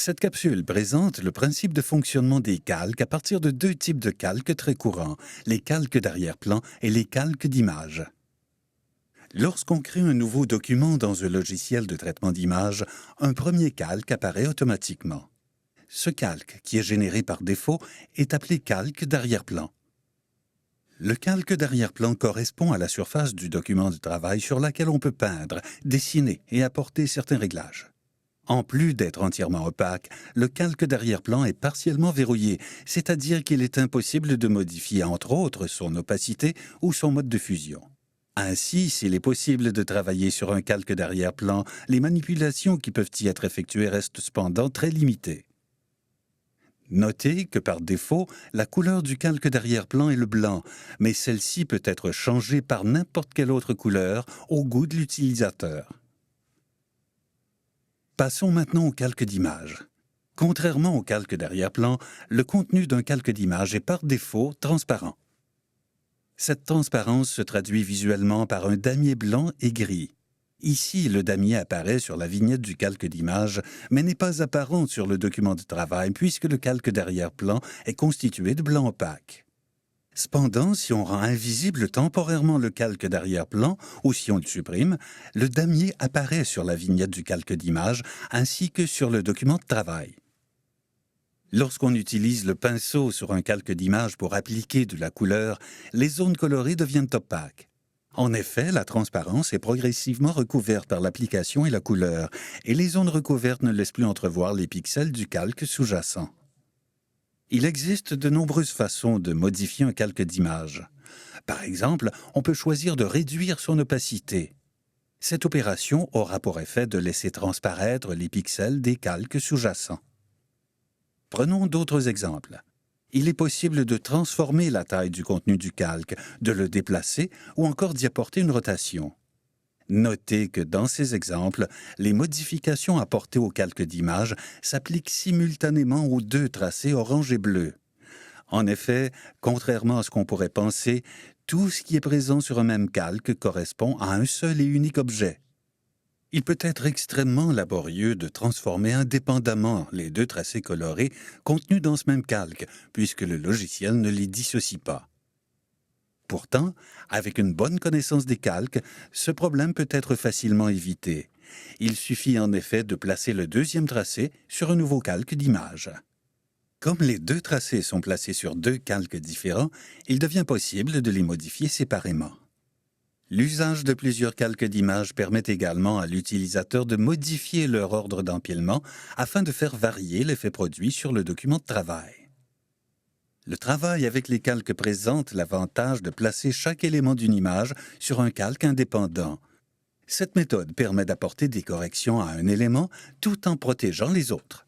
Cette capsule présente le principe de fonctionnement des calques à partir de deux types de calques très courants, les calques d'arrière-plan et les calques d'image. Lorsqu'on crée un nouveau document dans un logiciel de traitement d'image, un premier calque apparaît automatiquement. Ce calque, qui est généré par défaut, est appelé calque d'arrière-plan. Le calque d'arrière-plan correspond à la surface du document de travail sur laquelle on peut peindre, dessiner et apporter certains réglages. En plus d'être entièrement opaque, le calque d'arrière-plan est partiellement verrouillé, c'est-à-dire qu'il est impossible de modifier entre autres son opacité ou son mode de fusion. Ainsi, s'il est possible de travailler sur un calque d'arrière-plan, les manipulations qui peuvent y être effectuées restent cependant très limitées. Notez que par défaut, la couleur du calque d'arrière-plan est le blanc, mais celle-ci peut être changée par n'importe quelle autre couleur au goût de l'utilisateur. Passons maintenant au calque d'image. Contrairement au calque d'arrière-plan, le contenu d'un calque d'image est par défaut transparent. Cette transparence se traduit visuellement par un damier blanc et gris. Ici, le damier apparaît sur la vignette du calque d'image, mais n'est pas apparent sur le document de travail puisque le calque d'arrière-plan est constitué de blanc opaque. Cependant, si on rend invisible temporairement le calque d'arrière-plan ou si on le supprime, le damier apparaît sur la vignette du calque d'image ainsi que sur le document de travail. Lorsqu'on utilise le pinceau sur un calque d'image pour appliquer de la couleur, les zones colorées deviennent opaques. En effet, la transparence est progressivement recouverte par l'application et la couleur, et les zones recouvertes ne laissent plus entrevoir les pixels du calque sous-jacent. Il existe de nombreuses façons de modifier un calque d'image. Par exemple, on peut choisir de réduire son opacité. Cette opération aura pour effet de laisser transparaître les pixels des calques sous-jacents. Prenons d'autres exemples. Il est possible de transformer la taille du contenu du calque, de le déplacer ou encore d'y apporter une rotation. Notez que dans ces exemples, les modifications apportées au calque d'image s'appliquent simultanément aux deux tracés orange et bleu. En effet, contrairement à ce qu'on pourrait penser, tout ce qui est présent sur un même calque correspond à un seul et unique objet. Il peut être extrêmement laborieux de transformer indépendamment les deux tracés colorés contenus dans ce même calque, puisque le logiciel ne les dissocie pas. Pourtant, avec une bonne connaissance des calques, ce problème peut être facilement évité. Il suffit en effet de placer le deuxième tracé sur un nouveau calque d'image. Comme les deux tracés sont placés sur deux calques différents, il devient possible de les modifier séparément. L'usage de plusieurs calques d'image permet également à l'utilisateur de modifier leur ordre d'empilement afin de faire varier l'effet produit sur le document de travail. Le travail avec les calques présente l'avantage de placer chaque élément d'une image sur un calque indépendant. Cette méthode permet d'apporter des corrections à un élément tout en protégeant les autres.